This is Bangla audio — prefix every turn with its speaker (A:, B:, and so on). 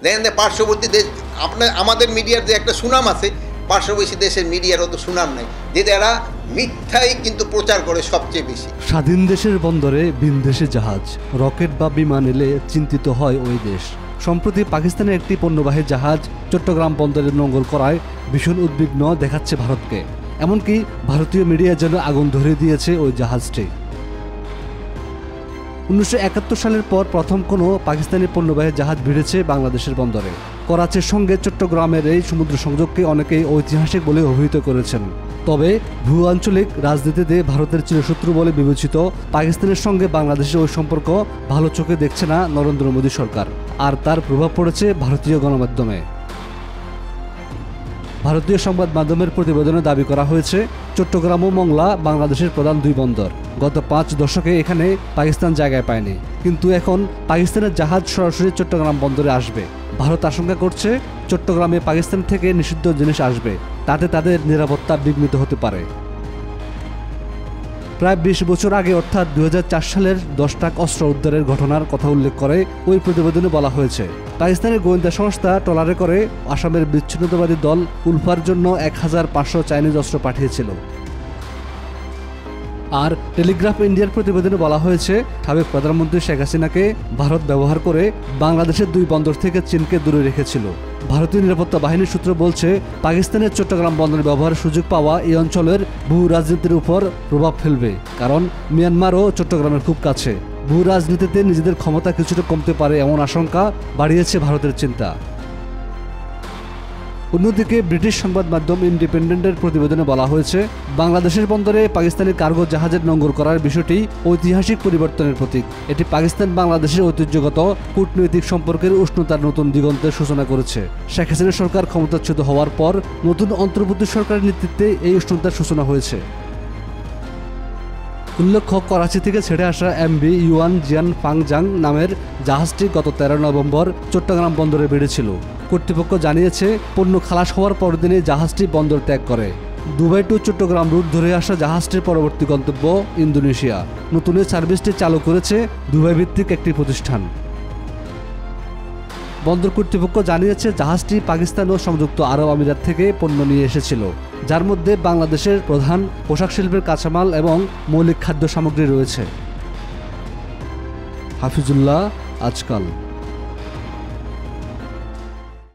A: দেখেন যে পার্শ্ববর্তী দেশ, আমাদের মিডিয়ার যে একটা সুনাম আছে, পার্শ্ববর্তী দেশের মিডিয়ার অত সুনাম নাই, যেটা এরা মিথ্যাই কিন্তু প্রচার করে সবচেয়ে বেশি।
B: স্বাধীন দেশের বন্দরে ভিনদেশি জাহাজ, রকেট বা বিমান এলে চিন্তিত হয় ওই দেশ। সম্প্রতি পাকিস্তানের একটি পণ্যবাহী জাহাজ চট্টগ্রাম বন্দরে নোঙর করায় ভীষণ উদ্বিগ্ন দেখাচ্ছে ভারতকে। এমনকি ভারতীয় মিডিয়া যেন আগুন ধরিয়ে দিয়েছে ওই জাহাজটি। 1971 সালের পর প্রথম কোনো পাকিস্তানি পণ্যবাহী জাহাজ ভিড়েছে বাংলাদেশের বন্দরে। করাচির সঙ্গে চট্টগ্রামের এই সমুদ্র সংযোগকে অনেকেই ঐতিহাসিক বলে অভিহিত করেছেন। তবে ভূ আঞ্চলিক রাজনীতিতে ভারতের চিরশত্রু বলে বিবেচিত পাকিস্তানের সঙ্গে বাংলাদেশের ওই সম্পর্ক ভালো চোখে দেখছে না নরেন্দ্র মোদী সরকার, আর তার প্রভাব পড়েছে ভারতীয় গণমাধ্যমে। ভারতীয় সংবাদ মাধ্যমের প্রতিবেদনে দাবি করা হয়েছে, চট্টগ্রাম ও মংলা বাংলাদেশের প্রধান দুই বন্দর। গত 5 দশকে এখানে পাকিস্তান জায়গায় পায়নি, কিন্তু এখন পাকিস্তানের জাহাজ সরাসরি চট্টগ্রাম বন্দরে আসবে। ভারত আশঙ্কা করছে চট্টগ্রামে পাকিস্তান থেকে নিষিদ্ধ জিনিস আসবে, তাতে তাদের নিরাপত্তা বিঘ্নিত হতে পারে। প্রায় 20 বছর আগে অর্থাৎ 2004 সালের 10 ট্রাক অস্ত্র উদ্ধারের ঘটনার কথা উল্লেখ করে ওই প্রতিবেদনে বলা হয়েছে, পাকিস্তানের গোয়েন্দা সংস্থা ট্রলারে করে আসামের বিচ্ছিন্নতাবাদী দল উলফার জন্য 1500 চাইনিজ অস্ত্র পাঠিয়েছিল। আর টেলিগ্রাফ ইন্ডিয়ার প্রতিবেদনে বলা হয়েছে, সাবেক প্রধানমন্ত্রী শেখ হাসিনাকে ভারত ব্যবহার করে বাংলাদেশের 2 বন্দর থেকে চীনকে দূরে রেখেছিল। ভারতীয় নিরাপত্তা বাহিনীর সূত্র বলছে, পাকিস্তানের চট্টগ্রাম বন্দর ব্যবহারের সুযোগ পাওয়া এই অঞ্চলের ভূ রাজনীতির উপর প্রভাব ফেলবে, কারণ মিয়ানমারও চট্টগ্রামের খুব কাছে। ভূ রাজনীতিতে নিজেদের ক্ষমতা কিছুটা কমতে পারে এমন আশঙ্কা বাড়িয়েছে ভারতের চিন্তা। অন্যদিকে ব্রিটিশ সংবাদ মাধ্যম ইন্ডিপেন্ডেন্টের প্রতিবেদনে বলা হয়েছে, বাংলাদেশের বন্দরে পাকিস্তানি কার্গো জাহাজের নোঙর করার বিষয়টি ঐতিহাসিক পরিবর্তনের প্রতীক। এটি পাকিস্তান বাংলাদেশের ঐতিহ্যগত কূটনৈতিক সম্পর্কের উষ্ণতার নতুন দিগন্তের সূচনা করেছে। শেখ হাসিনা সরকার ক্ষমতাচ্যুত হওয়ার পর নতুন অন্তর্বর্তী সরকারের নেতৃত্বে এই উষ্ণতার সূচনা হয়েছে। উল্লেখ্য, করাচি থেকে ছেড়ে আসা MV ইউয়ান জিয়ান ফাংজাং নামের জাহাজটি গত 13 নভেম্বর চট্টগ্রাম বন্দরে বেড়েছিল। কর্তৃপক্ষ জানিয়েছে, পণ্য খালাস হওয়ার পরদিনই জাহাজটি বন্দর ত্যাগ করে। দুবাই টু চট্টগ্রাম রুট ধরে আসা জাহাজটির পরবর্তী গন্তব্য ইন্দোনেশিয়া। নতুন এই সার্ভিসটি চালু করেছে দুবাই ভিত্তিক একটি প্রতিষ্ঠান। বন্দর কর্তৃপক্ষ জানিয়েছে, জাহাজটি পাকিস্তান ও সংযুক্ত আরব আমিরাত থেকে পণ্য নিয়ে এসেছিল, যার মধ্যে বাংলাদেশের প্রধান পোশাক শিল্পের কাঁচামাল এবং মৌলিক খাদ্য সামগ্রী রয়েছে। হাফিজুল্লাহ, আজকাল।